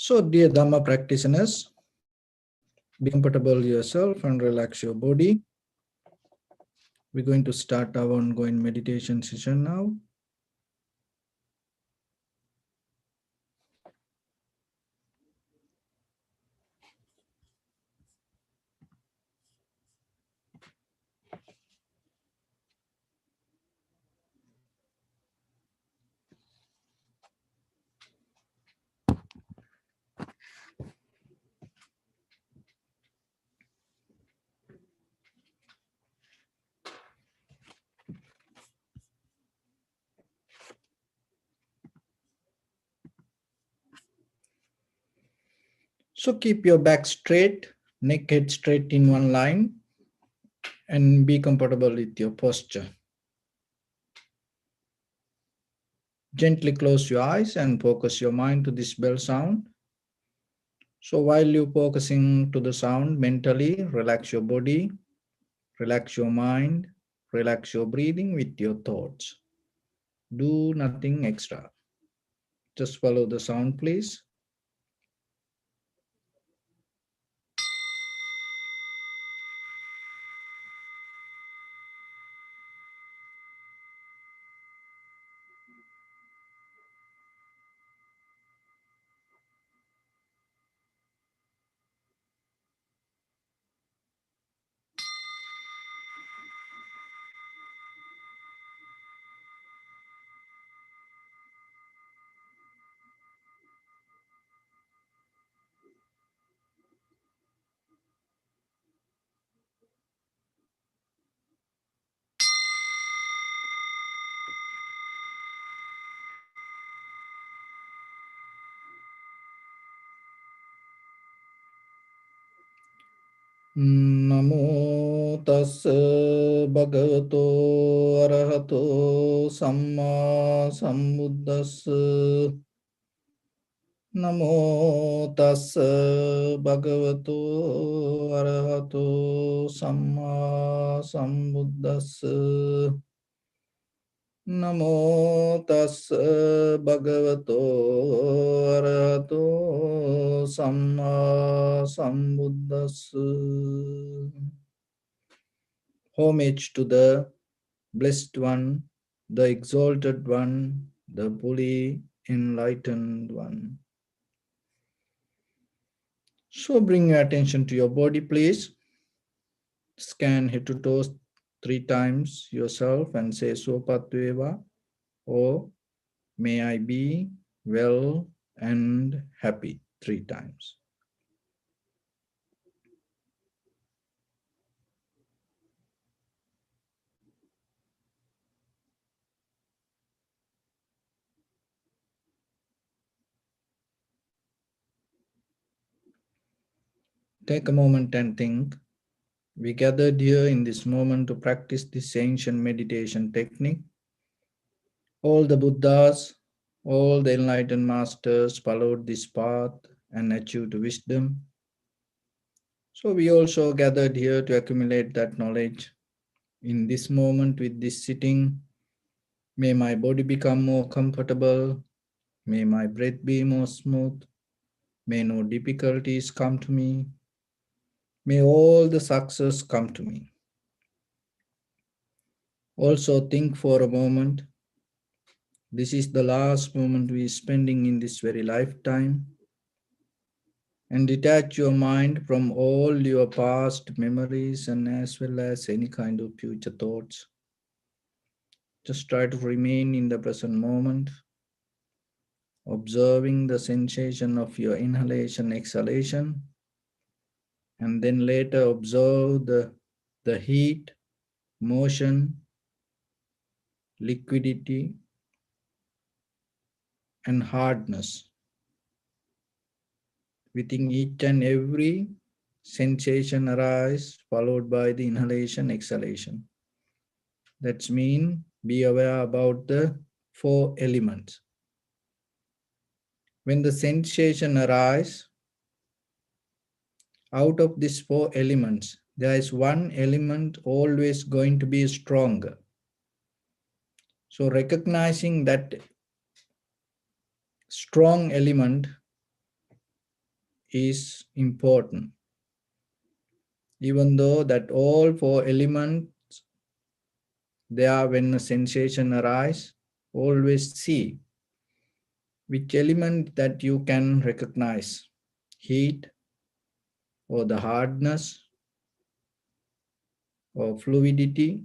So, dear Dhamma practitioners, be comfortable yourself and relax your body. We're going to start our ongoing meditation session now. So keep your back straight, neck head straight in one line, and be comfortable with your posture. Gently close your eyes and focus your mind to this bell sound. So while you're focusing to the sound mentally, relax your body, relax your mind, relax your breathing with your thoughts. Do nothing extra. Just follow the sound, please. Namo tassa bhagavato arahato samma sambuddhassa. Namo tassa bhagavato arahato samma sambuddhassa. Namo tassa bhagavato arahato samma sambuddhassa. Homage to the Blessed One, the Exalted One, the fully enlightened One. So bring your attention to your body, please. Scan head to toes 3 times yourself and say Sopatveva, or may I be well and happy 3 times. Take a moment and think. We gathered here in this moment to practice this ancient meditation technique. All the Buddhas, all the enlightened masters followed this path and achieved wisdom. So we also gathered here to accumulate that knowledge. In this moment with this sitting, may my body become more comfortable. May my breath be more smooth. May no difficulties come to me. May all the success come to me. Also think for a moment. This is the last moment we are spending in this very lifetime. And detach your mind from all your past memories and as well as any kind of future thoughts. Just try to remain in the present moment, observing the sensation of your inhalation, exhalation, and then later observe the heat, motion, liquidity, and hardness within each and every sensation arise, followed by the inhalation, exhalation. That means be aware about the 4 elements. When the sensation arises, out of these 4 elements, there is one element always going to be stronger. So recognizing that strong element is important. Even though that all four elements they are when a sensation arises, always see which element that you can recognize. Heat or the hardness or fluidity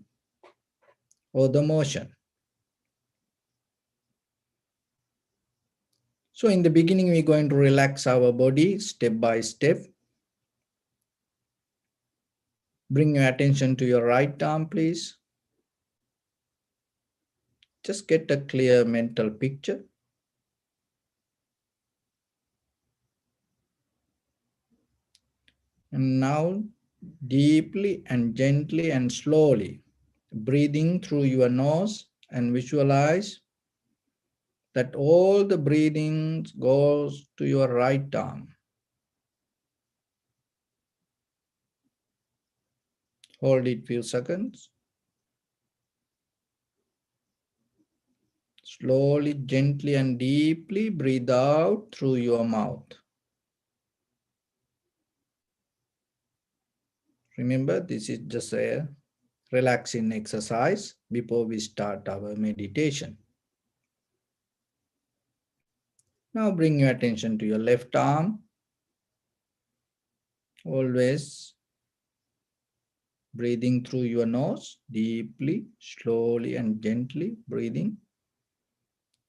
or the motion. So in the beginning, we're going to relax our body step by step. Bring your attention to your right arm, please. Just get a clear mental picture. And now, deeply and gently and slowly, breathing through your nose and visualize that all the breathing goes to your right arm. Hold it few seconds. Slowly, gently and deeply breathe out through your mouth. Remember, this is just a relaxing exercise before we start our meditation. Now bring your attention to your left arm. Always breathing through your nose, deeply, slowly and gently breathing.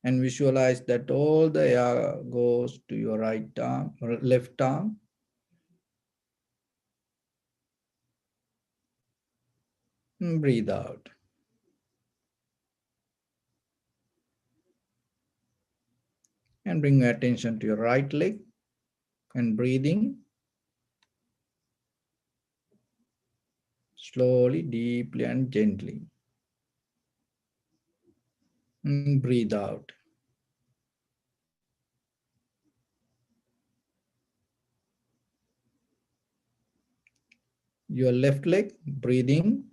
And visualize that all the air goes to your right arm or left arm. And breathe out. And bring your attention to your right leg and breathing slowly, deeply and gently. And breathe out. Your left leg, breathing.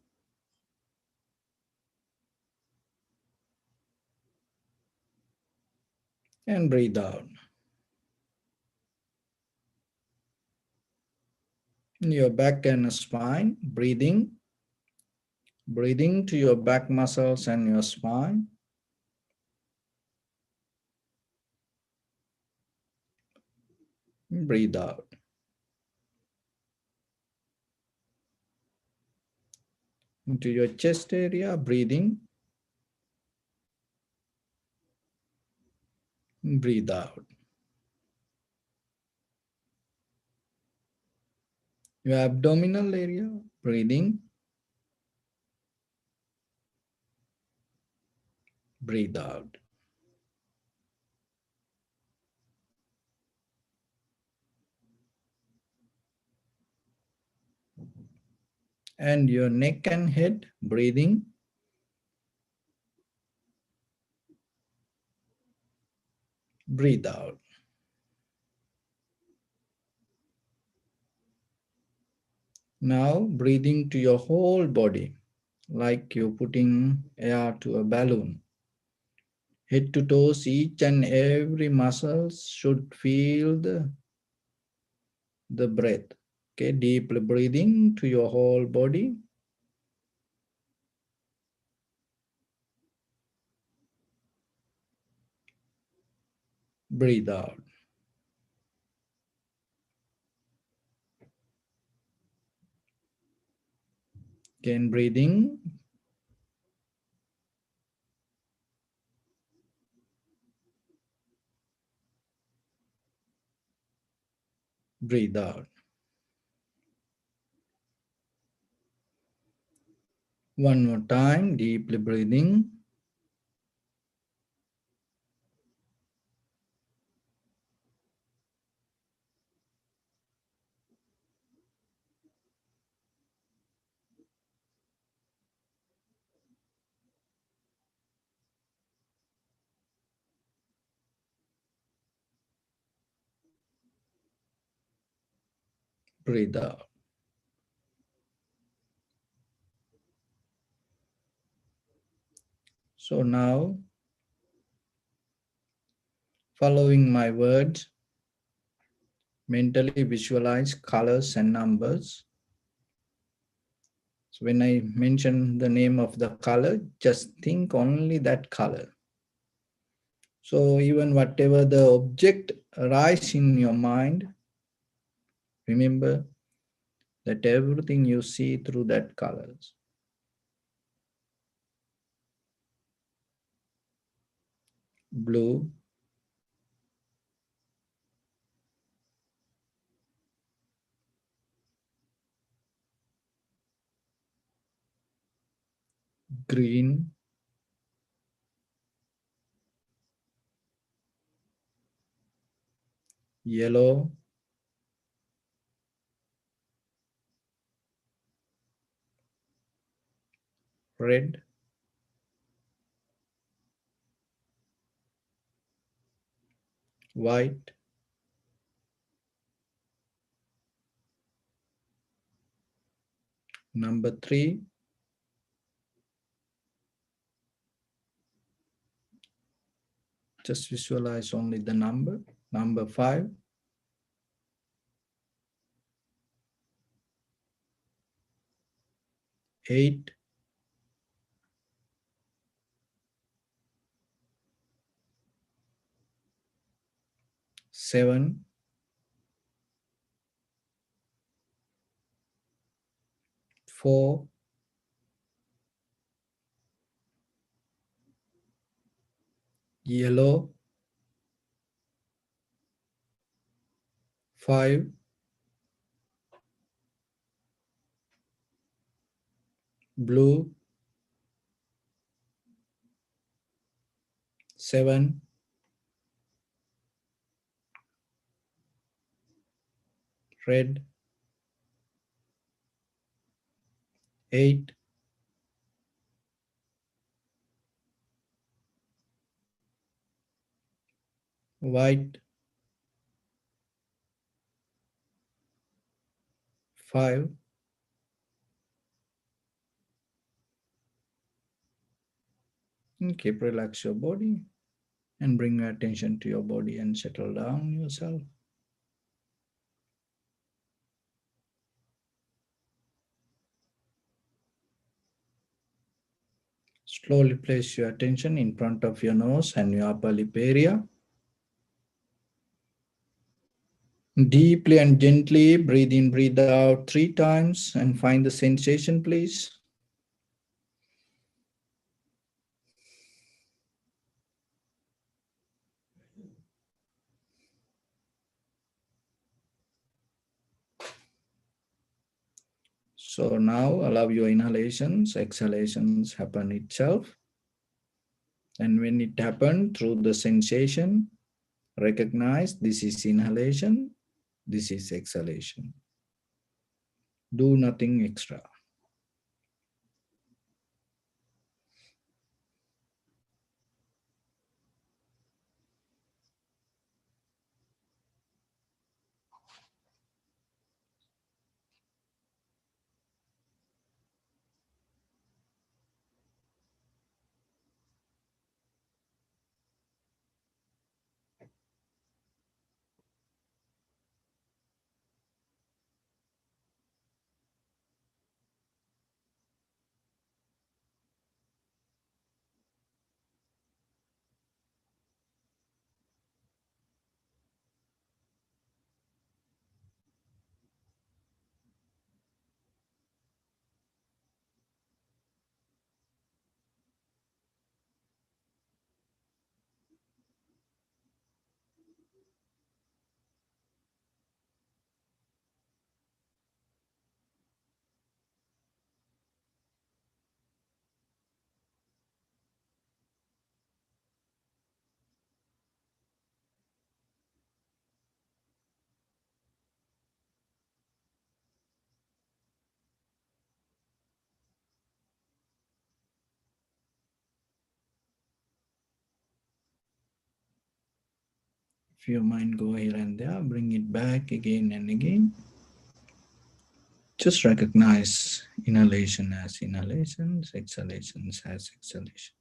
And breathe out. Your back and spine, breathing. Breathing to your back muscles and your spine. Breathe out. Into your chest area, breathing. Breathe out. Your abdominal area, breathing. Breathe out. And your neck and head, breathing. Breathe out. Now breathing to your whole body, like you're putting air to a balloon. Head to toes, each and every muscle should feel the breath. Okay, deeply breathing to your whole body. Breathe out. Again, breathing. Breathe out. One more time, deeply breathing. Breathe out. So now, following my words, Mentally visualize colors and numbers. So when I mention the name of the color, just think only that color. So even whatever the object arises in your mind, remember that everything you see through that colors. Blue, green, yellow, red, white, number 3, just visualize only the number. Number 5, 8, 7, 4, yellow, 5, blue, 7, red, 8, white, 5. And keep relax your body and bring your attention to your body and settle down yourself. Slowly place your attention in front of your nose and your upper lip area. Deeply and gently breathe in, breathe out 3 times and find the sensation, please. So now allow your inhalations, exhalations happen itself. And when it happens through the sensation, recognize this is inhalation, this is exhalation. Do nothing extra. If your mind go here and there, bring it back again and again. Just recognize inhalation as inhalations, exhalations as exhalations.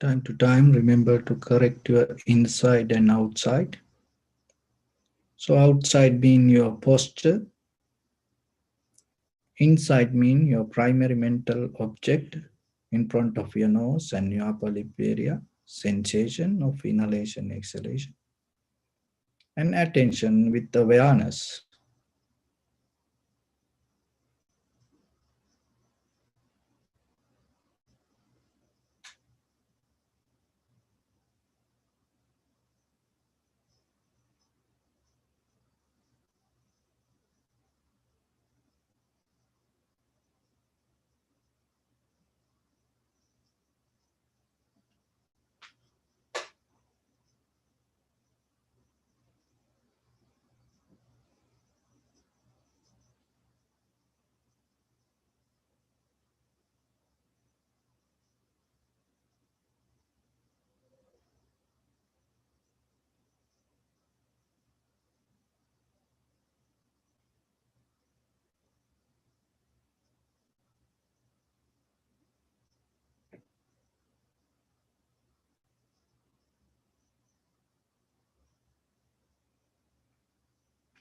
Time to time, remember to correct your inside and outside. So outside mean your posture, inside mean your primary mental object in front of your nose and your upper lip area, sensation of inhalation, exhalation, and attention with awareness.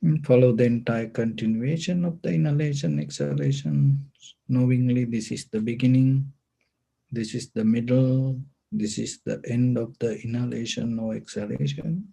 And follow the entire continuation of the inhalation, exhalation, knowingly this is the beginning, this is the middle, this is the end of the inhalation or exhalation.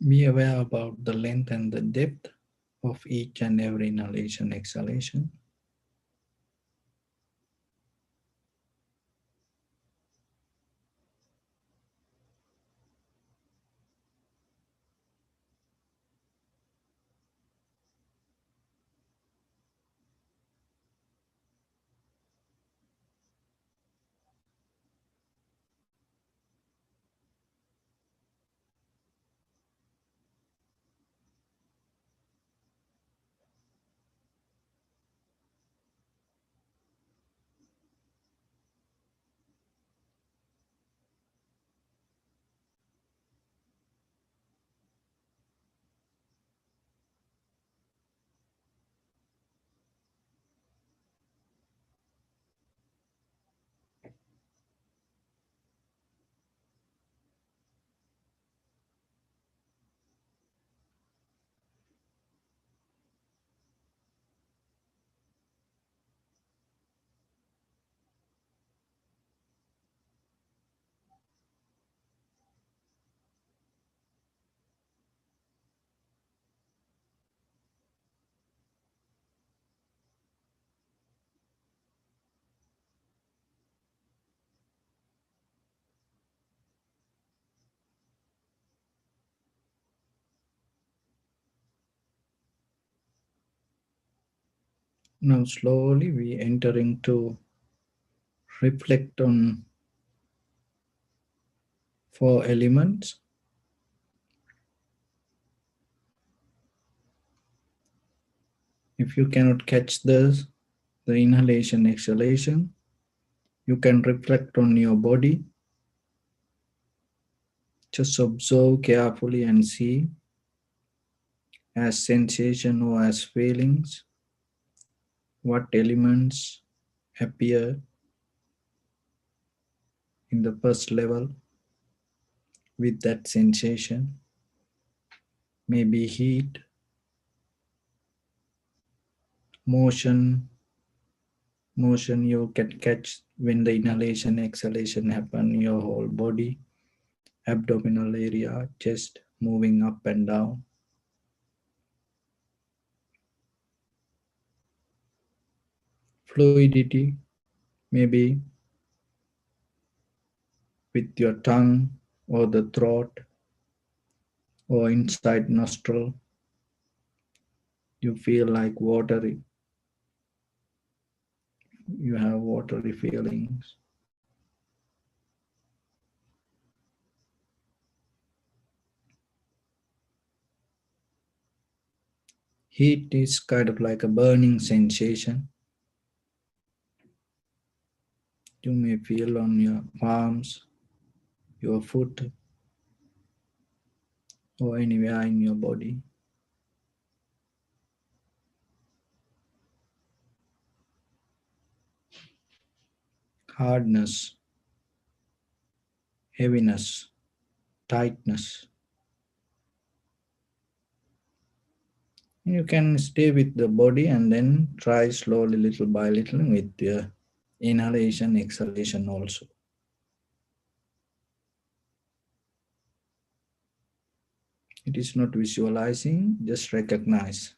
Be aware about the length and the depth of each and every inhalation, exhalation. Now slowly we enter into reflect on four elements. If you cannot catch this, the inhalation, exhalation. You can reflect on your body. Just observe carefully and see as sensation or as feelings what elements appear in the first level with that sensation. Maybe heat, motion you can catch when the inhalation, exhalation happen, your whole body, abdominal area, chest moving up and down. Fluidity, maybe with your tongue or the throat or inside nostril, you feel like watery, you have watery feelings. Heat is kind of like a burning sensation. You may feel on your palms, your foot, or anywhere in your body. Hardness, heaviness, tightness. You can stay with the body and then try slowly, little by little, with the inhalation, exhalation also. It is not visualizing, just recognize.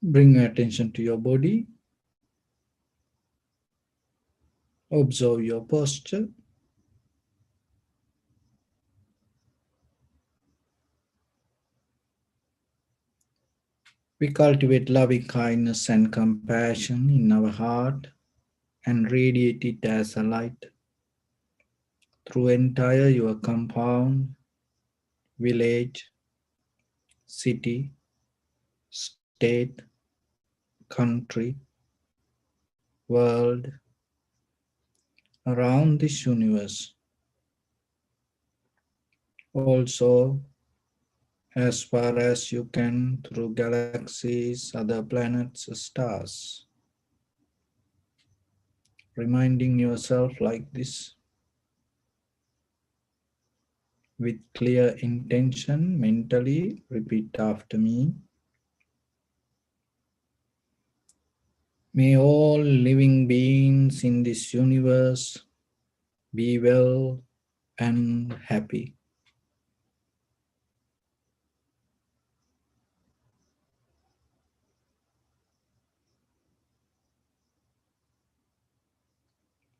Bring attention to your body. Observe your posture. We cultivate loving kindness and compassion in our heart and radiate it as a light through entire your compound, village, city, state, country, world, around this universe. Also, as far as you can through galaxies, other planets, stars. Reminding yourself like this with clear intention, mentally repeat after me. May all living beings in this universe be well and happy.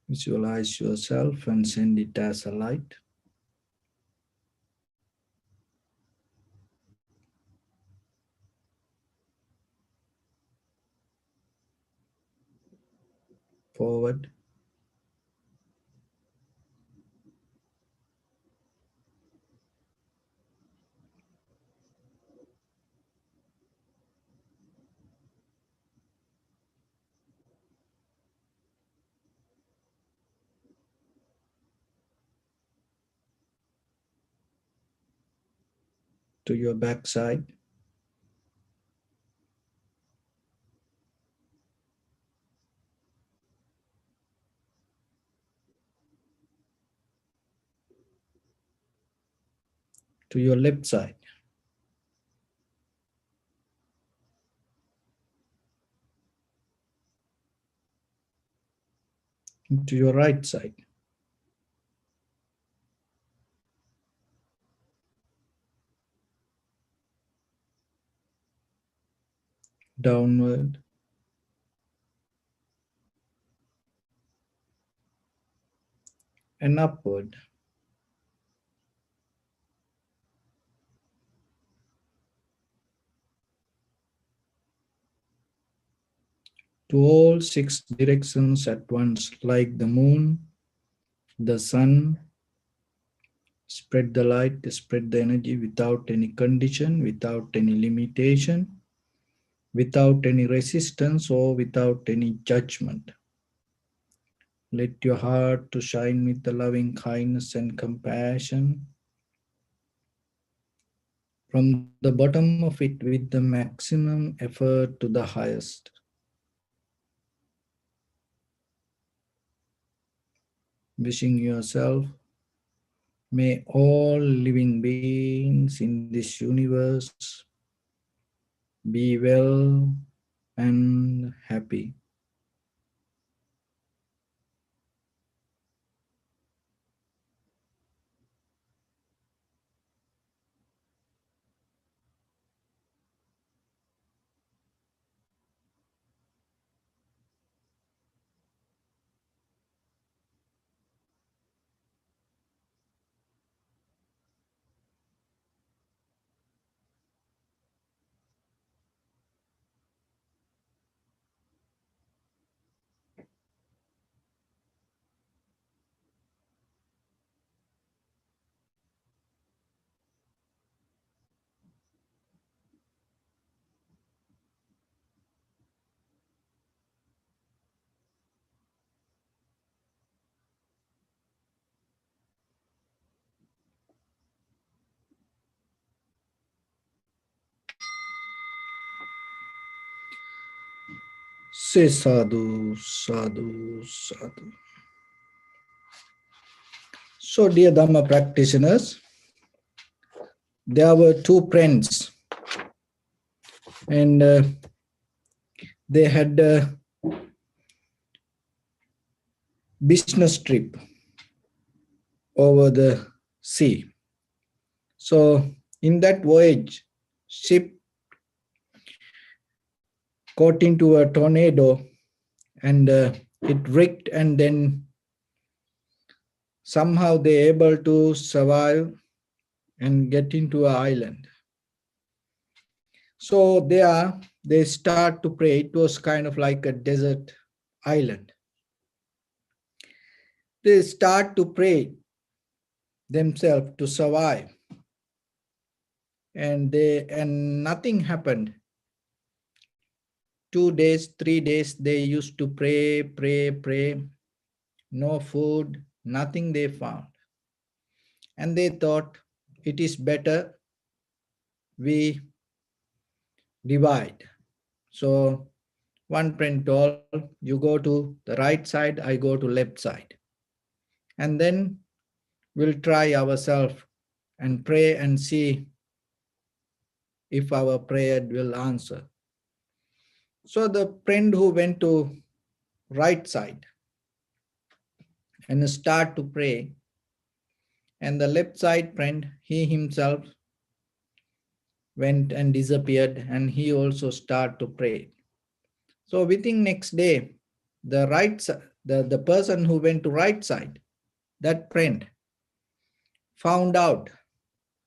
Visualize yourself and send it as a light. Forward. To your backside. To your left side. To your right side. Downward. And upward. To all six directions at once, like the moon, the sun. Spread the light, spread the energy without any condition, without any limitation, without any resistance or without any judgment. Let your heart to shine with the loving kindness and compassion. From the bottom of it with the maximum effort to the highest. Wishing yourself, may all living beings in this universe be well and happy. Say sadhu, sadhu, sadhu. So, dear Dhamma practitioners, there were two friends and they had a business trip over the sea. So, in that voyage, ship caught into a tornado, and it wrecked, and then somehow they able to survive and get into an island. So there they start to pray. It was kind of like a desert island. They start to pray themselves to survive, and nothing happened. 2 days, 3 days, they used to pray, pray, pray. No food, nothing they found. And they thought it is better we divide. So one friend told, you go to the right side, I go to left side. And then we'll try ourselves and pray and see if our prayer will answer. So the friend who went to right side and start to pray, and the left side friend, he himself went and disappeared, and he also start to pray. So within next day, the person who went to right side, that friend, found out.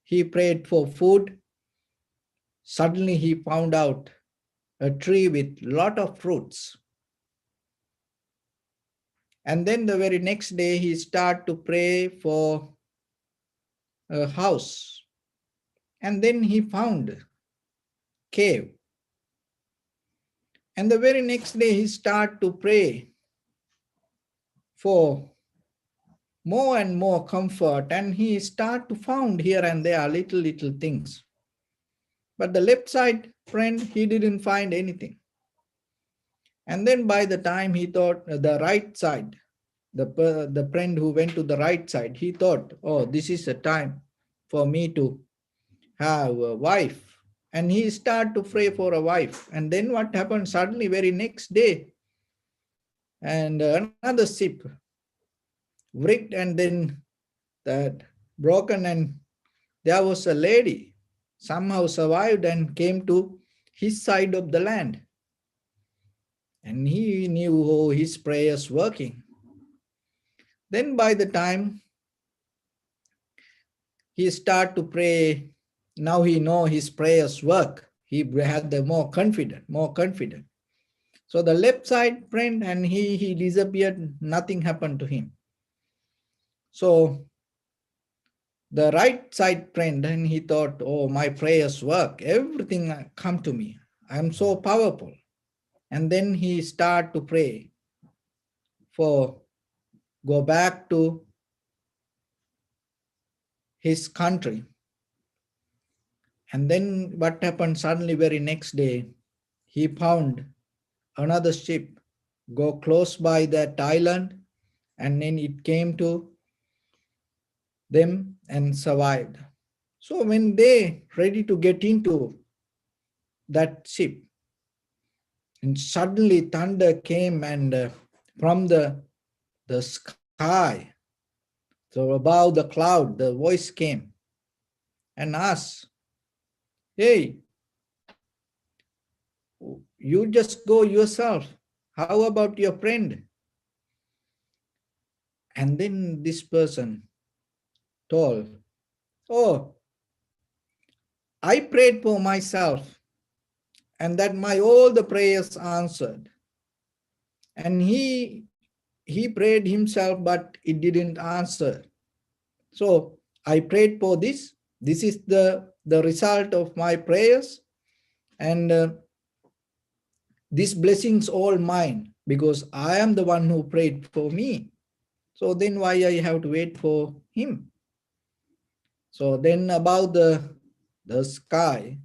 He prayed for food. Suddenly he found out a tree with lot of fruits. And then the very next day he start to pray for a house. And then he found cave. And the very next day he start to pray for more and more comfort, and he start to found here and there little things. But the left side friend, he didn't find anything. And then by the time he thought the right side, the friend who went to the right side, he thought, oh, this is a time for me to have a wife. And he started to pray for a wife. And then what happened? Suddenly, very next day, and another ship wrecked, and then that broken, and there was a lady somehow survived and came to his side of the land. And he knew how his prayers working. Then by the time he start to pray, now he know his prayers work. He had the more confident. So the left side friend, and he disappeared, nothing happened to him. So the right side friend, and he thought, oh, my prayers work, everything come to me, I'm so powerful. And then he start to pray for go back to his country. And then what happened? Suddenly, very next day, he found another ship go close by that island, and then it came to them and survived. So when they ready to get into that ship, and suddenly thunder came, and from the sky, so above the cloud, the voice came and asked, hey, you just go yourself. How about your friend? And then this person told, oh, I prayed for myself, and that my all the prayers answered. And he prayed himself, but it didn't answer. So I prayed for this. This is the result of my prayers, and this blessings all mine, because I am the one who prayed for me. So then why I have to wait for him? So then above the sky,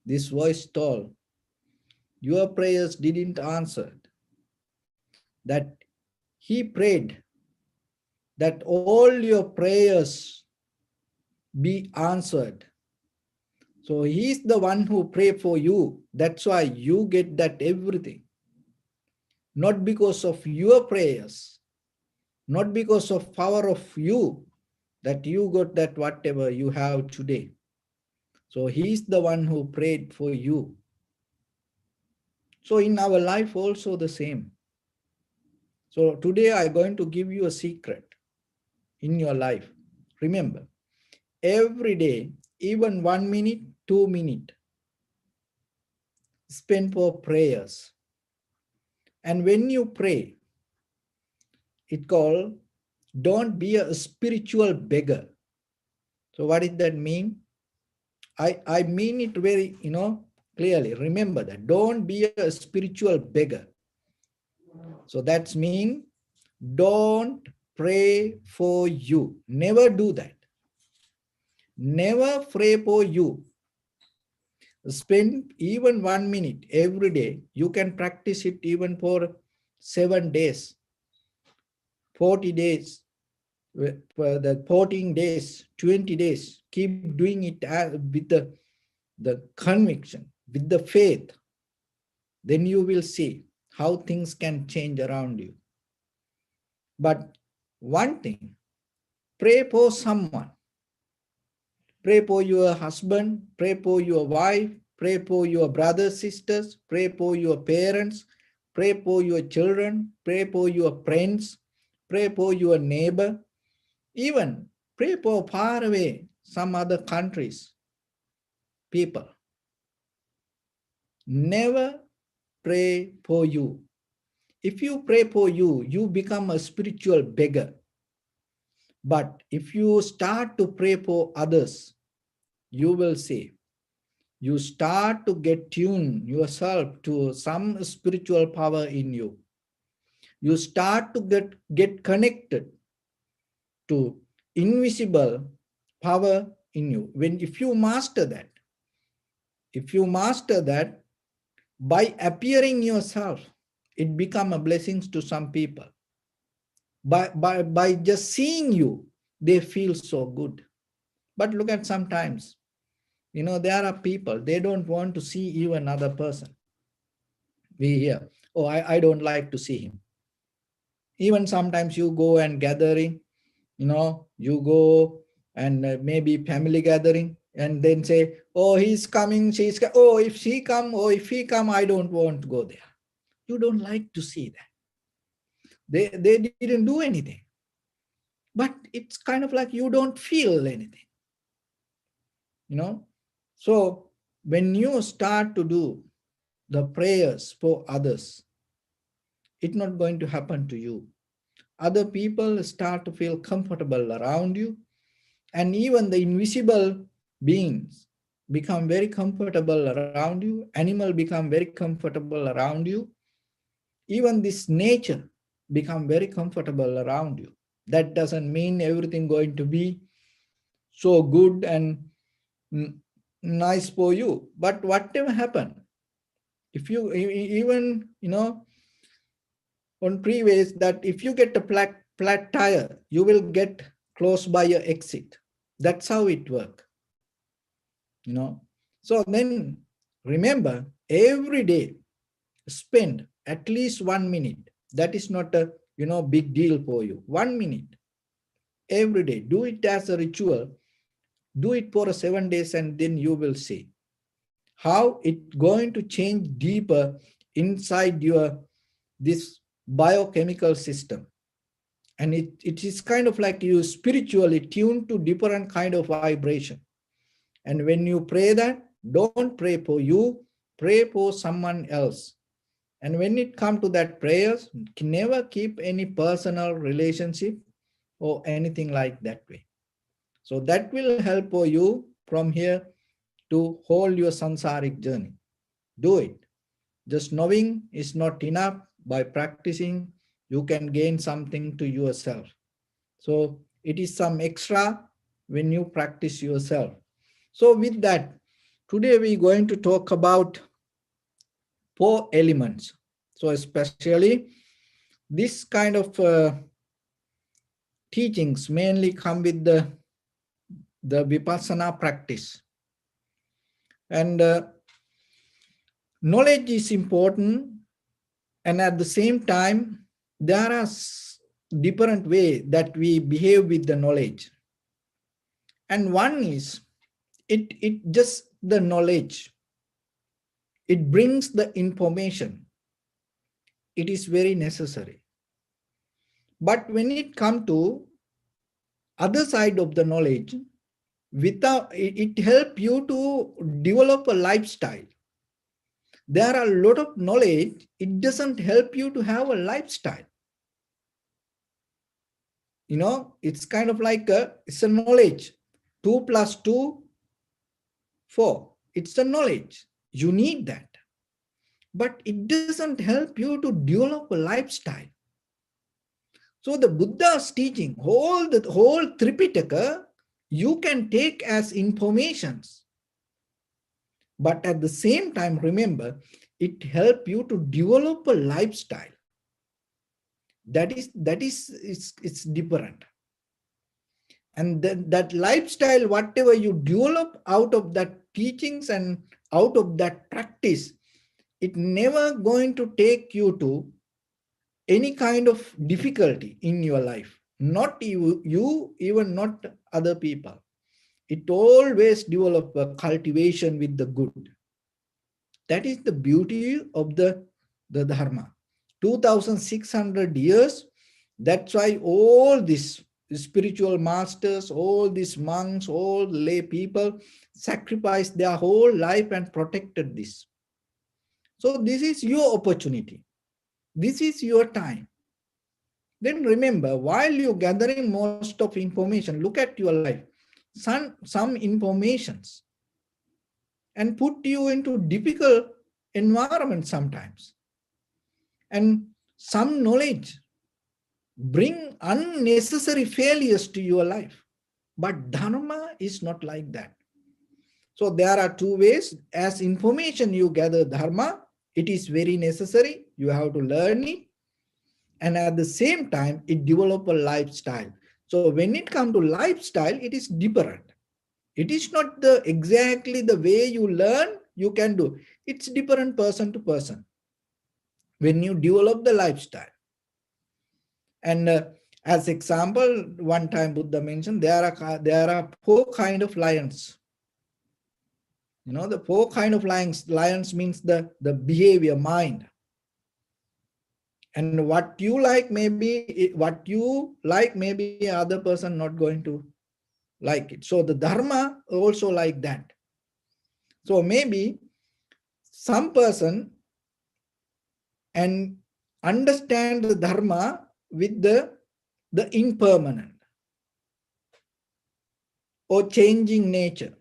this voice told, your prayers didn't answer. That he prayed that all your prayers be answered. So he's the one who pray for you. That's why you get that everything. Not because of your prayers, not because of power of you, that you got that whatever you have today. So he's the one who prayed for you. So in our life also the same. So today I'm going to give you a secret in your life. Remember, every day, even 1 minute, 2 minutes, spend for prayers. And when you pray, it called don't be a spiritual beggar. So what does that mean? I mean it very, clearly. Remember that. Don't be a spiritual beggar. So that's mean don't pray for you. Never do that. Never pray for you. Spend even 1 minute every day. You can practice it even for 7 days, 40 days, for the 14 days, 20 days. Keep doing it with the conviction, with the faith. Then you will see how things can change around you. But one thing, pray for someone. Pray for your husband, pray for your wife, pray for your brothers, sisters, pray for your parents, pray for your children, pray for your friends, pray for your neighbor, even pray for far away some other countries, people. Never pray for you. If you pray for you, you become a spiritual beggar. But if you start to pray for others, you will see you start to get tuned yourself to some spiritual power in you. You start to get connected to invisible power in you. If you master that, by appearing yourself, it becomes a blessing to some people. By just seeing you, they feel so good. But look at sometimes, there are people, they don't want to see even another person. We hear, oh, I don't like to see him. Even sometimes you go and gathering, you go and maybe family gathering and then say, oh, he's coming, oh, if she come, or if he come, I don't want to go there. You don't like to see that. They didn't do anything. But it's kind of like you don't feel anything. So when you start to do the prayers for others, it's not going to happen to you. Other people start to feel comfortable around you, and even the invisible beings become very comfortable around you. Animal become very comfortable around you. Even this nature become very comfortable around you. That doesn't mean everything going to be so good and nice for you. But whatever happen, if you even, on previous that if you get a flat tire, you will get close by your exit. That's how it works. So then remember, every day spend at least 1 minute. That is not a big deal for you. 1 minute every day. Do it as a ritual. Do it for 7 days, and then you will see how it's going to change deeper inside your this biochemical system. And it is kind of like you spiritually tuned to different kind of vibration. And when you pray that, don't pray for you, pray for someone else. And when it comes to that prayers, never keep any personal relationship or anything like that way. So that will help for you from here to hold your samsaric journey. Do it. Just knowing is not enough. By practicing, you can gain something to yourself. So it is some extra when you practice yourself. So with that, today we're going to talk about 4 elements. So especially this kind of teachings mainly come with the vipassana practice. And knowledge is important, and at the same time, there are different ways that we behave with the knowledge. And one is, it just the knowledge. It brings the information. It is very necessary. But when it comes to other side of the knowledge, without it help you to develop a lifestyle. There are a lot of knowledge, it doesn't help you to have a lifestyle. It's kind of like it's a knowledge. 2 plus 2, 4. It's a knowledge. You need that. But it doesn't help you to develop a lifestyle. So the Buddha's teaching, the whole Tripitaka, you can take as informations. But at the same time, remember, it helps you to develop a lifestyle. It's different. And that lifestyle, whatever you develop out of that teachings and out of that practice, it never going to take you to any kind of difficulty in your life. Not you even not other people. It always develop a cultivation with the good. That is the beauty of the Dharma. 2,600 years, that's why all these spiritual masters, all these monks, all lay people sacrificed their whole life and protected this. So this is your opportunity. This is your time. Then remember, while you're gathering most of information, look at your life. Some informations and put you into difficult environment sometimes. And some knowledge bring unnecessary failures to your life. But Dharma is not like that. So there are two ways. As information you gather Dharma, it is very necessary. You have to learn it. And at the same time, it develop a lifestyle. So when it comes to lifestyle, it is different. It is not exactly the way you learn, you can do. It's different person to person. When you develop the lifestyle. And as example, one time Buddha mentioned, there are 4 kind of lions. The 4 kind of lions. Lions means the behavior, mind. And what you like, maybe other person not going to like it. So the Dharma also like that. So maybe some person and understand the Dharma with the impermanent or changing nature.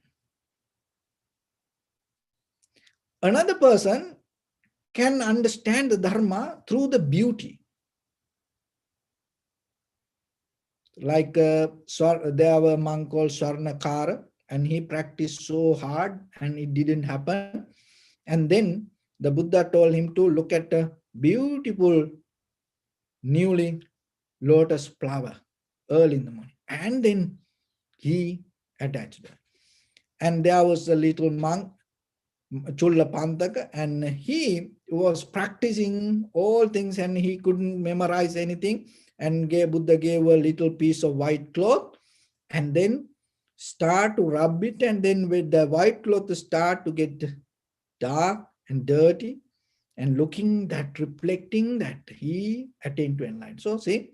Another person can understand the Dharma through the beauty. Like there was a monk called Swarnakara, and he practiced so hard and it didn't happen. And then the Buddha told him to look at a beautiful newly lotus flower early in the morning. And then he attached it. And there was a little monk, Chullapantaka, and he was practicing all things and he couldn't memorize anything. And Buddha gave a little piece of white cloth and then start to rub it. And then with the white cloth start to get dark and dirty, and looking that, reflecting that he attained to enlightenment. So see,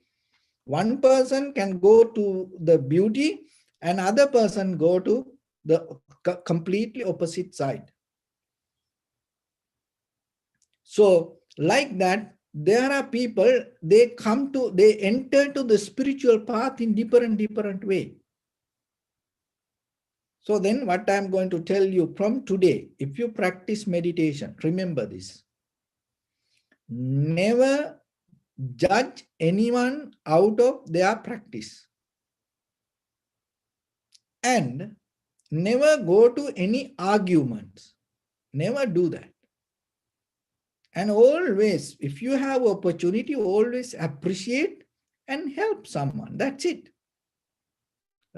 one person can go to the beauty and other person go to the completely opposite side. So like that, there are people, they enter to the spiritual path in different way. So then what I'm going to tell you from today, if you practice meditation, remember this. Never judge anyone out of their practice. And never go to any arguments. Never do that. And always, if you have opportunity, always appreciate and help someone. That's it.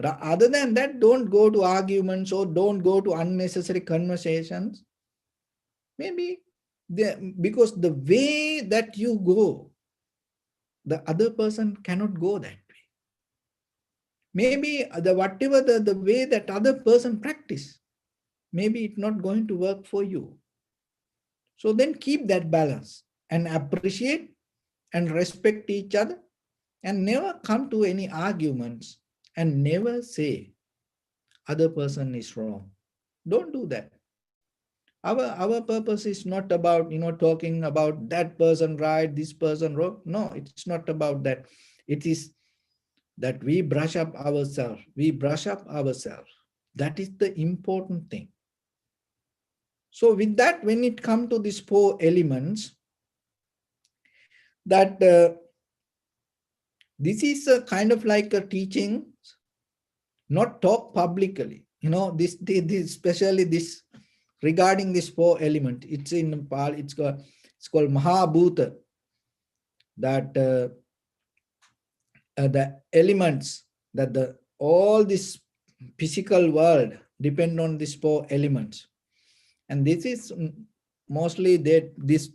Other than that, don't go to arguments or don't go to unnecessary conversations. Maybe because the way that you go, the other person cannot go that way. Maybe whatever the way that other person practice, maybe it's not going to work for you. So then keep that balance and appreciate and respect each other, and never come to any arguments, and never say other person is wrong. Don't do that. Our purpose is not about talking about that person right, this person wrong. No, it's not about that. It is that we brush up ourselves. We brush up ourselves. That is the important thing. So with that, when it comes to these four elements, that this is a kind of like a teaching, not talk publicly. This especially this regarding this four element. It's in Pali. It's called Mahabhuta. That the elements, that the all this physical world depend on these four elements, and this is mostly that this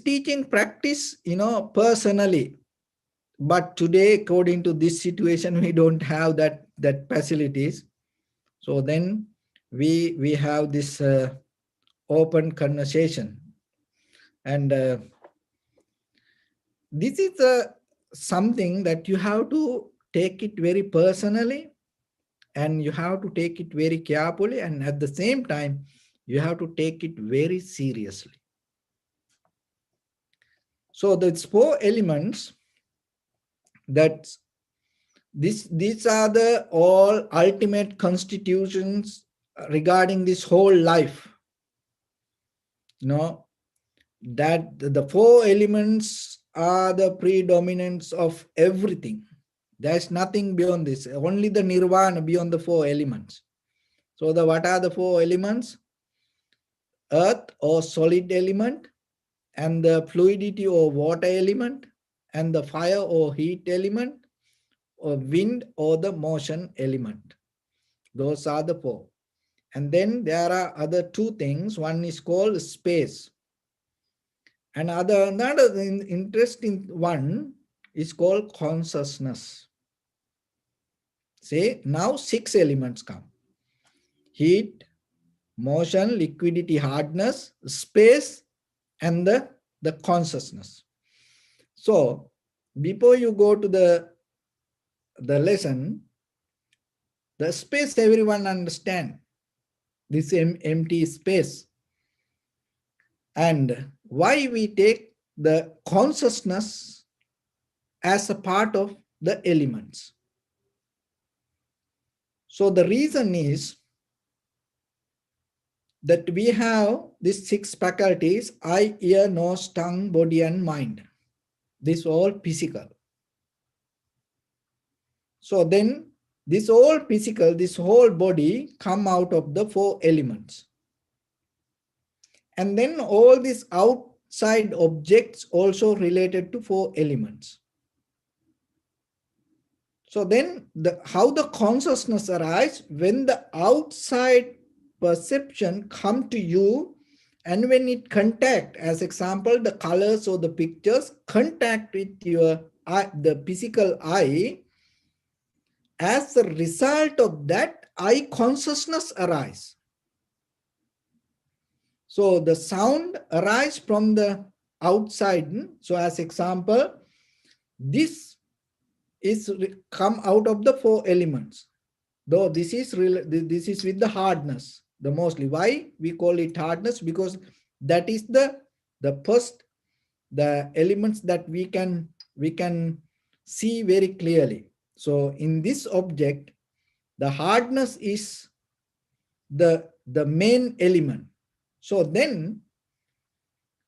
teaching practice personally. But today, according to this situation, we don't have that facilities. So then we have this open conversation, and this is something that you have to take it very personally, and you have to take it very carefully, and at the same time you have to take it very seriously. So these four elements, that these are the all ultimate constitutions regarding this whole life. That the four elements are the predominance of everything. There's nothing beyond this. Only the nirvana beyond the four elements. So what are the four elements? Earth or solid element, and the fluidity or water element, and the fire or heat element, or wind or the motion element. Those are the four. And then there are other two things. One is called space. Another interesting one is called consciousness. Say now 6 elements come: heat, motion, liquidity, hardness, space, and the consciousness. So before you go to the lesson, the space everyone understand, this empty space, and why we take the consciousness as a part of the elements. So the reason is that we have these 6 faculties: eye, ear, nose, tongue, body, and mind. This all physical. So then this all physical, this whole body come out of the 4 elements. And then all these outside objects also related to 4 elements. So then how the consciousness arises when the outside perception come to you, and when it contact, as example, the colors or the pictures contact with your eye, the physical eye. As a result of that, eye consciousness arise. So the sound arise from the outside. So as example, this is come out of the 4 elements. Though this is with the hardness, the mostly. Why we call it hardness? Because that is the first, the elements that we can see very clearly. So in this object, the hardness is the main element. So then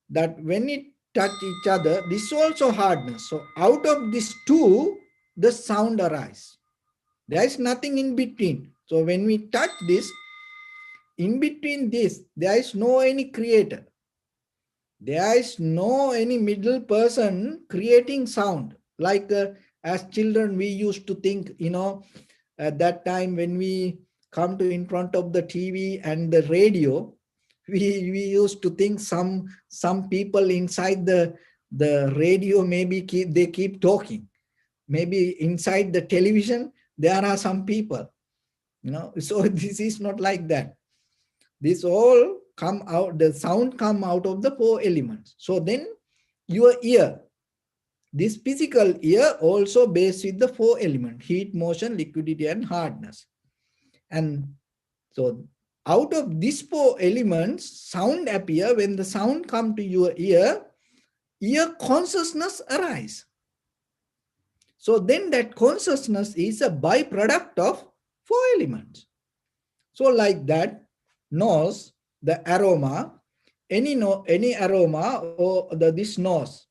that when it touch each other, this is also hardness. So out of these two, the sound arise. There is nothing in between. So when we touch this, in between this, there is no any creator. There is no any middle person creating sound. Like as children, we used to think, at that time when we come to in front of the TV and the radio, we used to think some people inside the radio, maybe they keep talking. Maybe inside the television, there are some people, so this is not like that. This all come out, the sound come out of the four elements. So then your ear, this physical ear also based with the four elements: heat, motion, liquidity, and hardness. And so out of these four elements, sound appear. When the sound come to your ear consciousness arise. So then that consciousness is a byproduct of four elements. So like that, nose, the aroma, any aroma or this nose,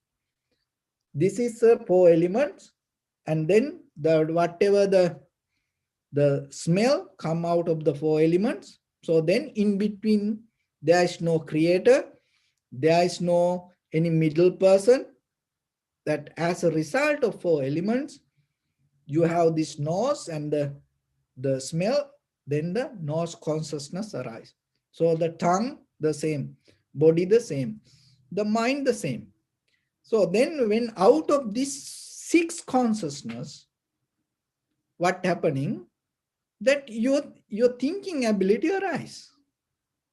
this is four elements, and then the whatever the smell come out of the four elements. So then in between there is no creator, there is no any middle person. That as a result of four elements, you have this nose and the smell, then the nose consciousness arise. So the tongue the same, body the same, the mind the same. So then when out of this six consciousness, what happening? That your thinking ability arise,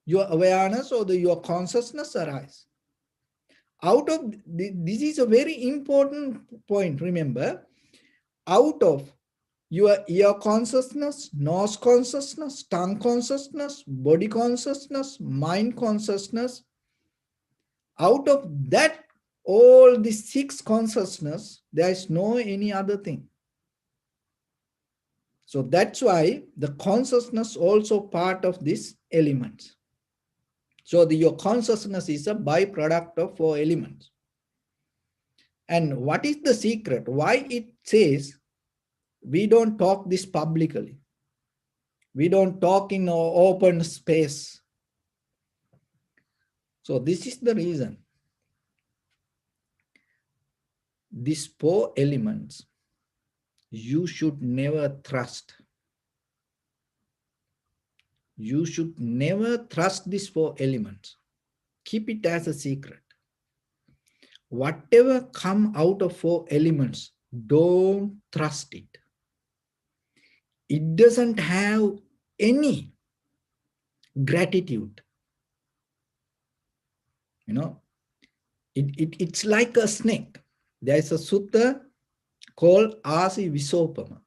your awareness or your consciousness arise. Out of this is a very important point. Remember, out of your ear consciousness, nose consciousness, tongue consciousness, body consciousness, mind consciousness, out of that all the six consciousness, there is no any other thing. So that's why the consciousness also part of these elements. So your consciousness is a byproduct of four elements. And what is the secret? Why it says we don't talk this publicly? We don't talk in open space. So this is the reason. These four elements, you should never trust. You should never trust these four elements. Keep it as a secret. Whatever come out of four elements, don't trust it. It doesn't have any gratitude. You know, it's like a snake. There is a sutta called Asi Visopama.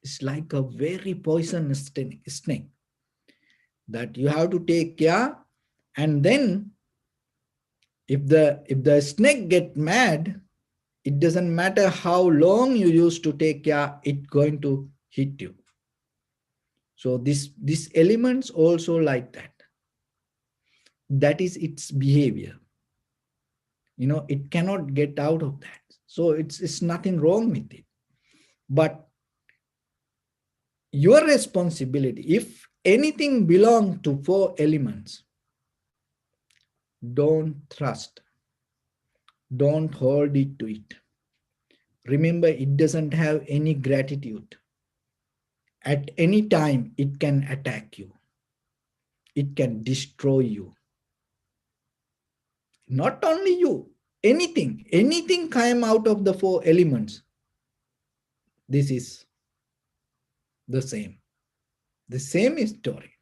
It's like a very poisonous snake that you have to take care. And then if the snake get mad, it doesn't matter how long you used to take care, it's going to hit you. So these elements also like that. That is its behavior. You know, it cannot get out of that. So it's nothing wrong with it. But your responsibility, if anything belongs to four elements, don't trust. Don't hold it to it. Remember, it doesn't have any gratitude. At any time, it can attack you. It can destroy you. Not only you, anything came out of the four elements. This is the same story.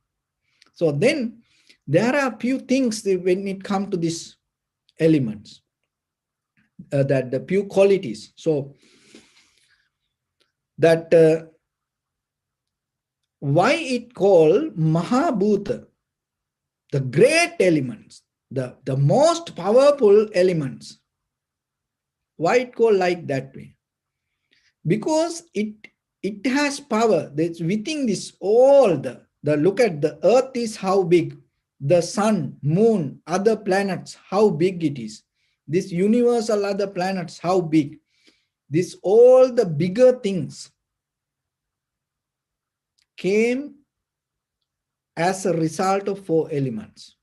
So then there are a few things when it comes to these elements, that the few qualities. So that why it called Mahabhuta, the great elements, the most powerful elements. Why it called like that way? Because it has power. That's within this all the look at the earth is how big, the sun, moon, other planets, how big it is. This universal other planets, how big. This all the bigger things came as a result of four elements.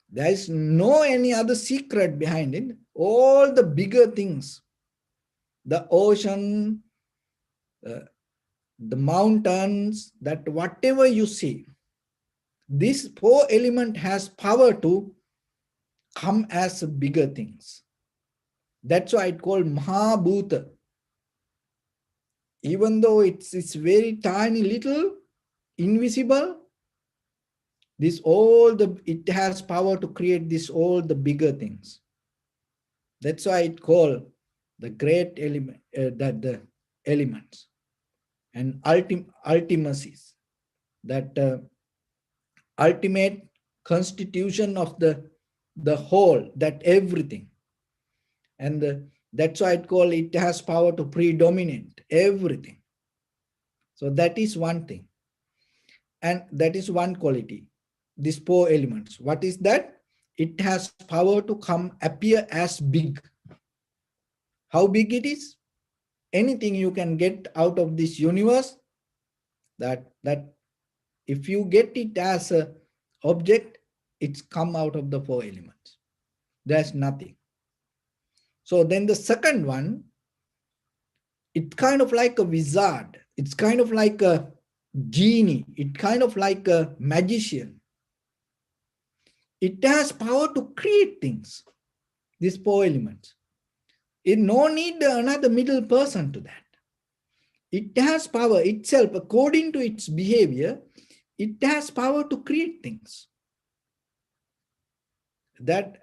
There is no any other secret behind it. All the bigger things, the ocean, the mountains, that whatever you see, this four element has power to come as bigger things. That's why it's called Mahabhuta. Even though it's very tiny, little, invisible, It has power to create this all the bigger things. That's why it called the great element, that the elements and ultimacies, that ultimate constitution of the whole, that everything. And that's why it called it has power to predominate everything. So that is one thing. And that is one quality, these four elements. What is that? It has power to come appear as big. How big it is? Anything you can get out of this universe, that if you get it as a object, it's come out of the four elements. There's nothing. So then the second one, it's kind of like a wizard. It's kind of like a genie. It's kind of like a magician. It has power to create things, these four elements. It no need another middle person to that. It has power itself, according to its behavior, it has power to create things. That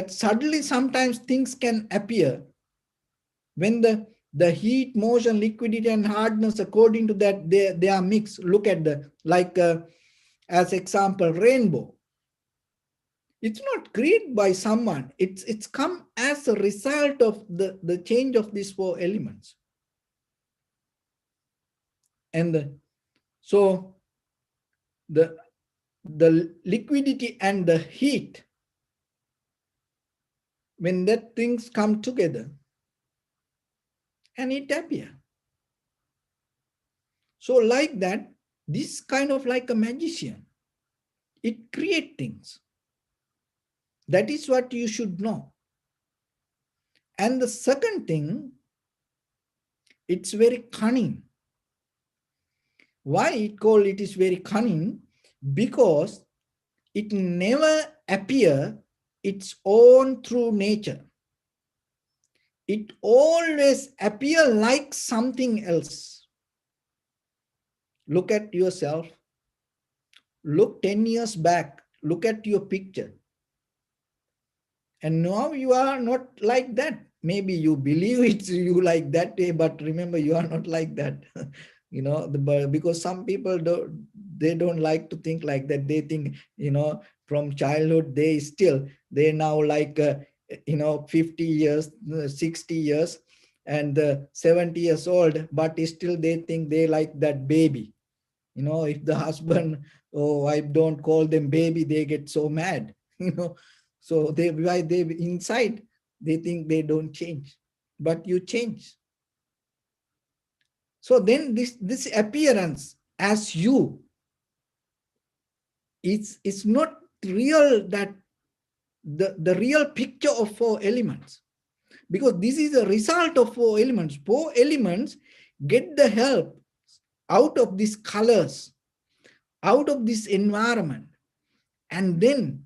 suddenly sometimes things can appear when the heat, motion, liquidity, and hardness, according to that, they are mixed. Look at as example, rainbow. It's not created by someone. It's come as a result of the change of these four elements. And so the liquidity and the heat, when that things come together and it appear. So like that, this kind of like a magician, it creates things. That is what you should know. And the second thing, it's very cunning. Why it is very cunning? Because it never appear its own true nature. It always appear like something else. Look at yourself. Look 10 years back. Look at your picture. And now you are not like that. Maybe you believe it's you like that way, but remember, you are not like that. Because some people don't like to think like that. They think, from childhood, they now like, 50 years, 60 years, and 70 years old, but still they think they like that baby. If the husband or wife don't call them baby, they get so mad, So they inside, they think they don't change, but you change. So then this appearance as you, it's not real, that the real picture of four elements, because this is a result of four elements. Four elements get the help out of these colors, out of this environment, and then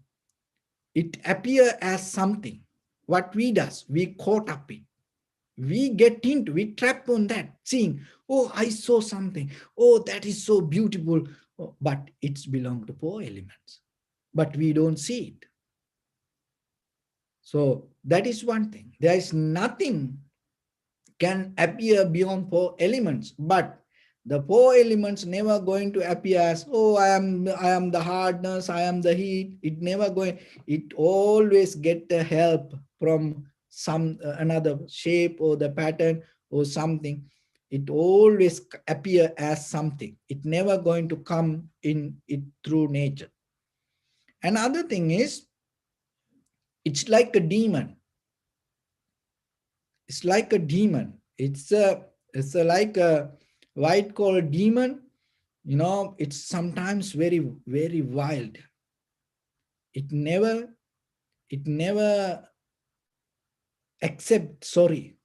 it appear as something. What we does, we caught up in. We get into, we trap on that, seeing, oh, I saw something. Oh, that is so beautiful. Oh, but it's belong to four elements. But we don't see it. So that is one thing. There is nothing can appear beyond four elements, but the four elements never going to appear as, oh, I am the hardness, I am the heat. It never going. It always get the help from some another shape or the pattern or something. It always appear as something. It never going to come in it through nature. Another thing is, it's like a demon. It's like a demon. It's like a white collar demon. It's sometimes very, very wild. It never accept sorry.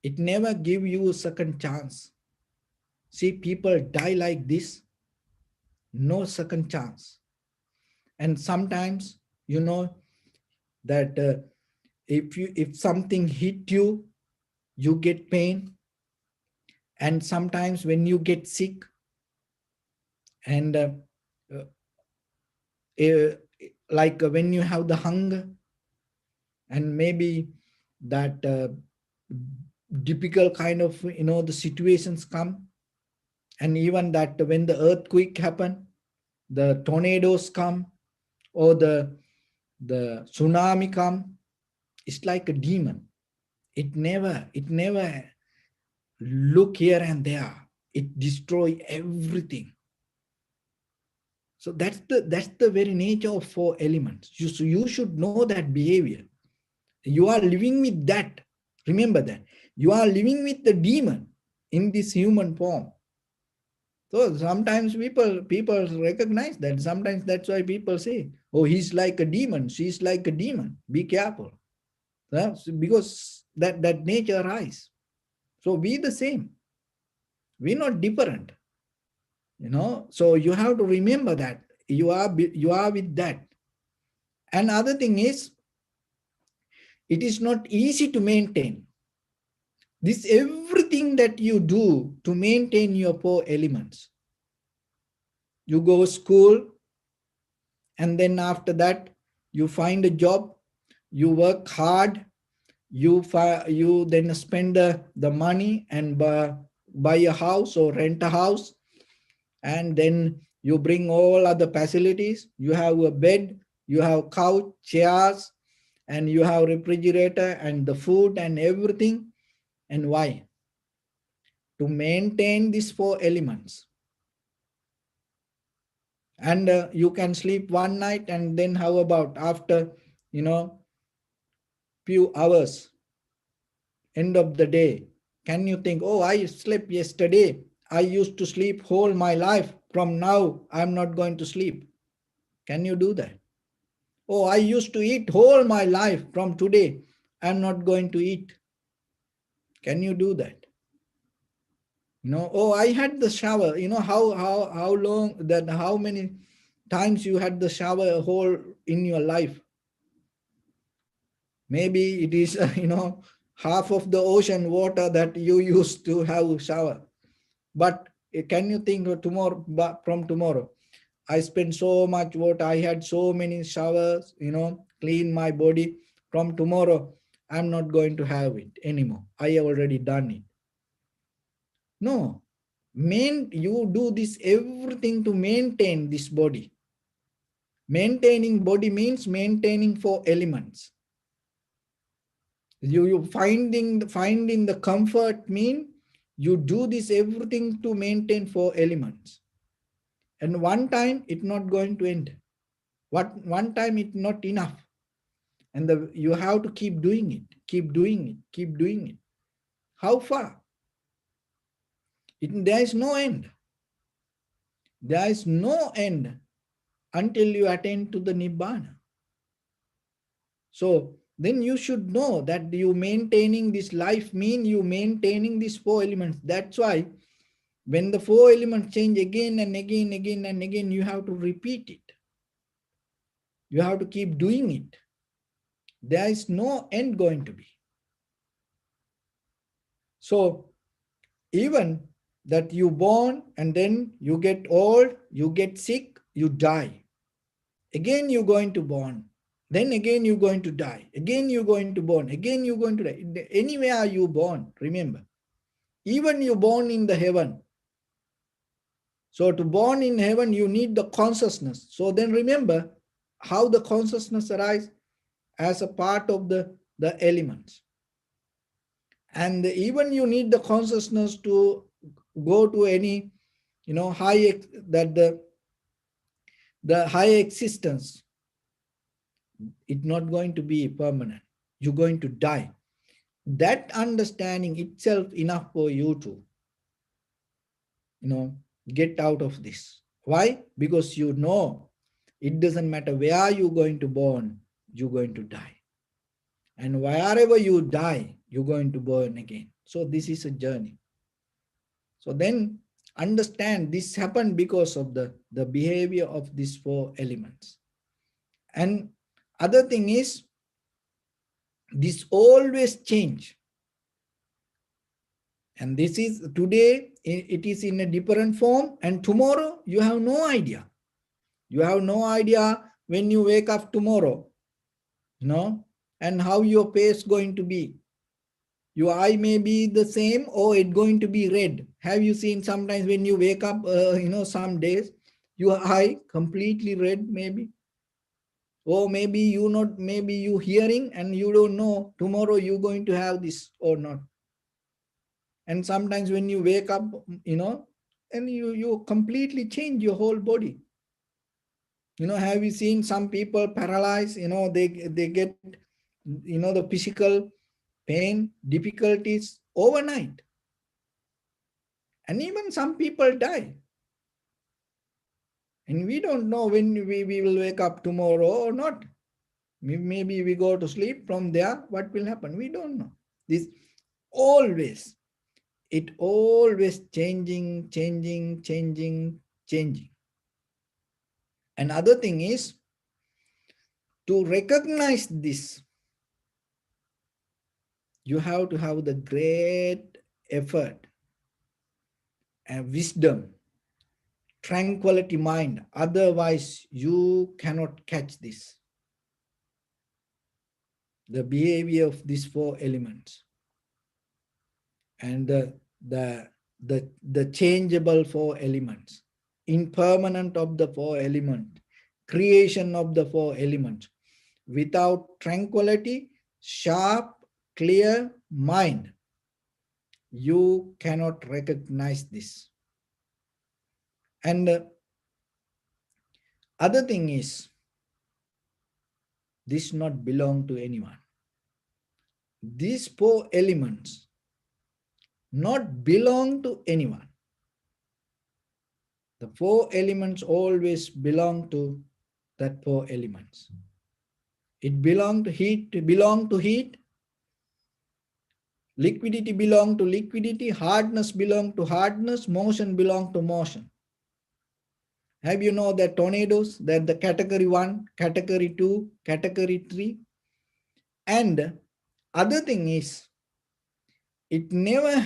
It never give you a second chance. See, people die like this, no second chance. And sometimes, that if something hit you, you get pain. And sometimes when you get sick, and uh, like when you have the hunger, and maybe that typical kind of, the situations come, and even that when the earthquake happen, the tornadoes come, or the tsunami come, it's like a demon. It never look here and there. It destroy everything. So that's the very nature of four elements. You should know that behavior. You are living with that. Remember that. You are living with the demon in this human form. So sometimes people recognize that. Sometimes that's why people say, oh, he's like a demon, she's like a demon. Be careful. Because that nature arise. So we the same. We're not different. So you have to remember that you are with that. And other thing is, it is not easy to maintain this everything that you do to maintain your four elements. You go school, and then after that you find a job, you work hard, you then spend the money and buy a house or rent a house, and then you bring all other facilities. You have a bed, you have couch, chairs, and you have refrigerator and the food and everything. And why? To maintain these four elements. And you can sleep one night, and then how about after few hours, end of the day, can you think, oh, I slept yesterday, I used to sleep whole my life, from now I'm not going to sleep? Can you do that? Oh, I used to eat whole my life, from today I'm not going to eat? Can you do that? Oh, I had the shower. How long that, how many times you had the shower whole in your life? Maybe it is half of the ocean water that you used to have shower. But can you think of tomorrow, from tomorrow, I spent so much water, I had so many showers, clean my body. From tomorrow, I'm not going to have it anymore. I have already done it. No. You do this everything to maintain this body. Maintaining body means maintaining four elements. You finding the comfort mean you do this everything to maintain four elements. And one time it's not going to end. One time it's not enough. And you have to keep doing it, keep doing it, keep doing it. How far? There is no end. There is no end until you attain to the Nibbana. So then you should know that you maintaining this life mean you maintaining these four elements. That's why when the four elements change again and again, again and again, you have to repeat it. You have to keep doing it. There is no end going to be. So even that you born and then you get old, you get sick, you die. Again you're going to born. Then again you're going to die. Again you're going to born. Again you're going to die. Anywhere you born, remember. Even you born in the heaven. So to born in heaven, you need the consciousness. So then remember how the consciousness arises as a part of the elements. And even you need the consciousness to go to any, high, that the high existence. It's not going to be permanent. You're going to die. That understanding itself enough for you to, get out of this. Why? Because you know it doesn't matter where you're going to born, you're going to die. And wherever you die, you're going to born again. So this is a journey. So then understand this happened because of the behavior of these four elements. And other thing is, this always change. And this is today, it is in a different form, and tomorrow you have no idea. You have no idea when you wake up tomorrow, and how your face going to be. Your eye may be the same or it going to be red. Have you seen sometimes when you wake up, some days, your eye completely red maybe? Or maybe you not, maybe you hearing and you don't know tomorrow you're going to have this or not. And sometimes when you wake up, and you completely change your whole body. Have you seen some people paralyzed, they get, the physical pain, difficulties overnight. And even some people die. And we don't know when we will wake up tomorrow or not. Maybe we go to sleep, from there, what will happen? We don't know. This always, it always changing, changing, changing, changing. Another thing is to recognize this. You have to have the great effort and wisdom, tranquility mind. Otherwise, you cannot catch this. The behavior of these four elements and the changeable four elements, impermanent of the four elements, creation of the four elements. Without tranquility, sharp, clear mind, you cannot recognize this. And other thing is, this not belong to anyone. These four elements not belong to anyone. The four elements always belong to that four elements. It belong to heat, liquidity belong to liquidity, hardness belong to hardness, motion belong to motion. Have you know that tornadoes, that the category 1, category 2, category 3? And other thing is, it never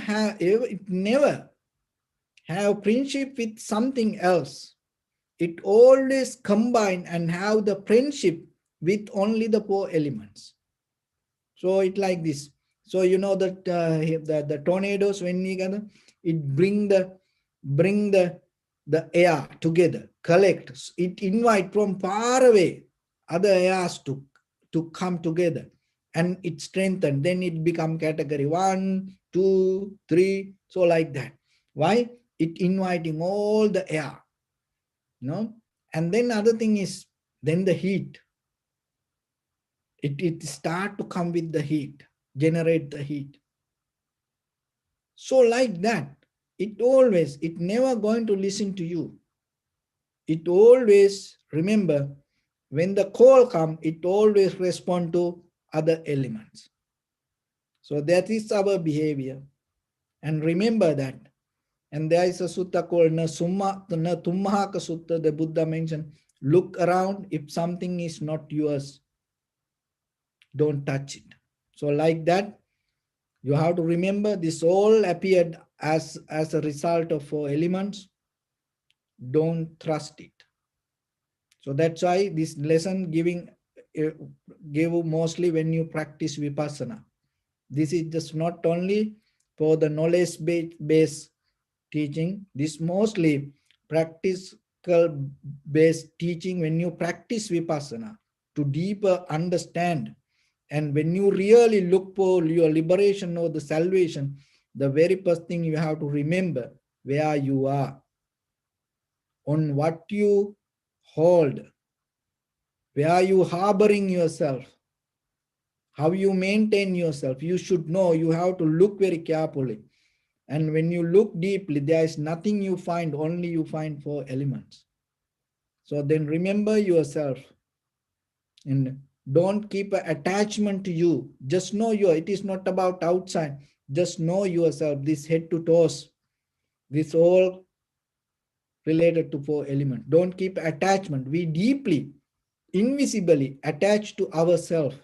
have friendship with something else. It always combine and have the friendship with only the four elements. So it like this. So you know that the tornadoes, when we gather, it bring the air together, collect. It invite from far away other airs to come together, and it strengthen. Then it become category 1, 2, 3. So like that. Why? It inviting all the air. And then other thing is, then the heat. It start to come with the heat, generate the heat. So like that, it never going to listen to you. It always, remember, when the call come, it always respond to other elements. So that is our behavior. And remember that. And there is a sutta called Na Tummahaka Sutta. The Buddha mentioned, look around. If something is not yours, don't touch it. So like that, you have to remember this all appeared as a result of four elements. Don't trust it. So that's why this lesson give mostly when you practice vipassana. This is just not only for the knowledge based teaching. This mostly practical based teaching when you practice vipassana to deeper understand. And when you really look for your liberation or the salvation, the very first thing you have to remember where you are, on what you hold, where are you harboring yourself, how you maintain yourself. You should know, you have to look very carefully. And when you look deeply, there is nothing you find, only you find four elements. So then remember yourself and don't keep an attachment to you. Just know it is not about outside. Just know yourself, this head to toes, this all related to four elements. Don't keep attachment. We deeply, invisibly attach to ourselves.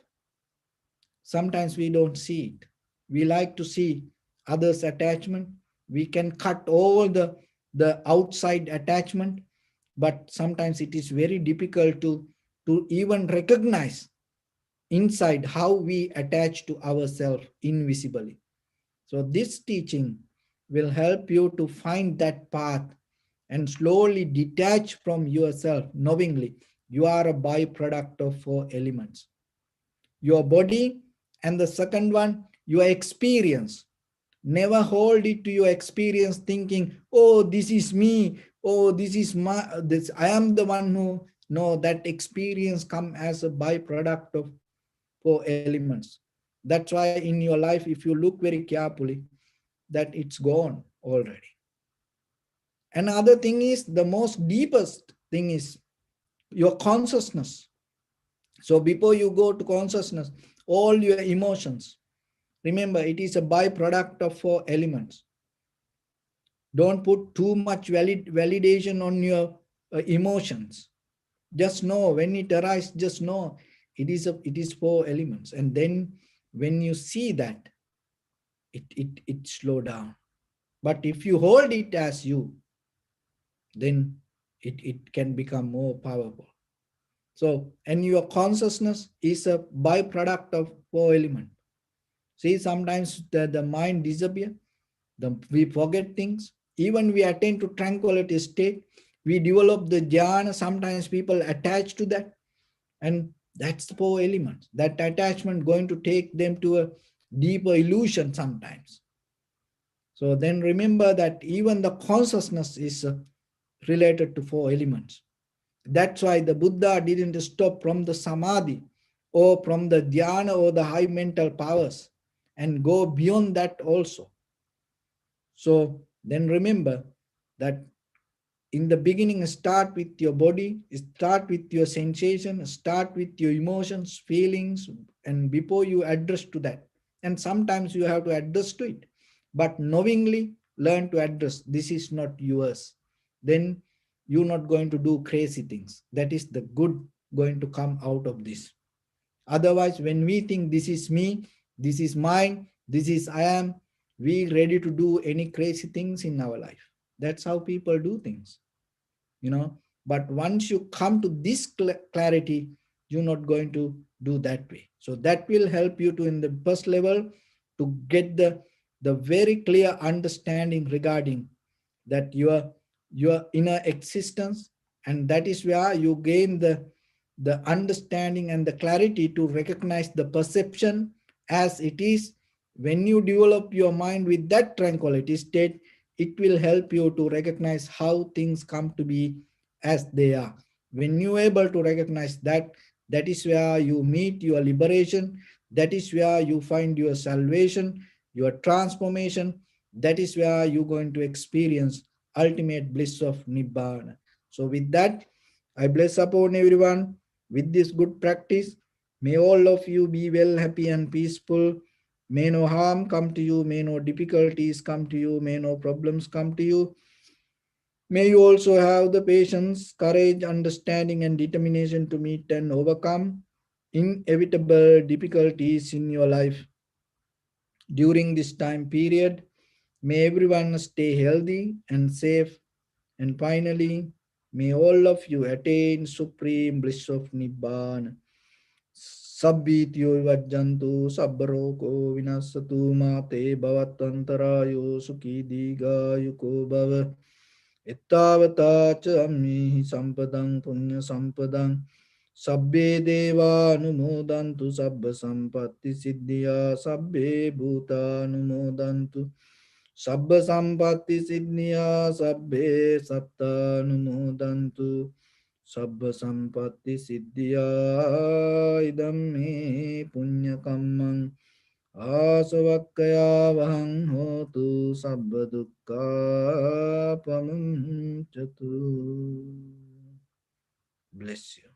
Sometimes we don't see it. We like to see others' attachment. We can cut over the outside attachment but sometimes it is very difficult to even recognize inside how we attach to ourselves invisibly. So this teaching will help you to find that path and slowly detach from yourself knowingly you are a byproduct of four elements: your body, and the second one, your experience. Never hold it to your experience thinking, oh, this is me, oh, this is my, this, I am the one who, no, that experience come as a byproduct of four elements. That's why in your life, if you look very carefully, that it's gone already. Another thing is, the most deepest thing is your consciousness. So before you go to consciousness, all your emotions, remember it is a byproduct of four elements. Don't put too much validation on your emotions. Just know when it arises, just know it is four elements. And then when you see that, it slow down. But if you hold it as you, then it can become more powerful. So, and your consciousness is a byproduct of four elements. See, sometimes the mind disappears, we forget things. Even we attain to tranquility state, we develop the jhana. Sometimes people attach to that, and that's the four elements. That attachment going to take them to a deeper illusion sometimes. So then remember that even the consciousness is related to four elements. That's why the Buddha didn't stop from the samadhi or from the dhyana or the high mental powers and go beyond that also. So then remember that in the beginning, start with your body, start with your sensation, start with your emotions, feelings, and before you address to that. And sometimes you have to address to it, but knowingly learn to address this is not yours. Then you're not going to do crazy things. That is the good going to come out of this. Otherwise, when we think this is me, this is mine, this is I am, we ready to do any crazy things in our life. That's how people do things, you know. But once you come to this clarity, you're not going to do that way. So that will help you to, in the first level, to get the very clear understanding regarding that your inner existence, and that is where you gain the understanding and the clarity to recognize the perception as it is. When you develop your mind with that tranquility state, it will help you to recognize how things come to be as they are. When you are able to recognize that, that is where you meet your liberation, that is where you find your salvation, your transformation, that is where you're going to experience ultimate bliss of Nibbana. So with that, I bless upon everyone with this good practice. May all of you be well, happy and peaceful. May no harm come to you, may no difficulties come to you, may no problems come to you. May you also have the patience, courage, understanding, and determination to meet and overcome inevitable difficulties in your life during this time period. May everyone stay healthy and safe. And finally, may all of you attain supreme bliss of Nibbana. Sabbityo vajjantu sabbaroko vinasatu mate bhavatantarayo sukhi digayuko bhava. Ittavata cha ammihi sampadang punya sampadang. Sabbe deva anumodantu sabba sampatti siddhya sabbe bhuta anumodantu sabba sampatti siddhya sabbe satta anumodantu sabba sampatti siddhya idam me punya kammang asavakkaya vahang hotu sabba dukkha pamuncatu. Bless you.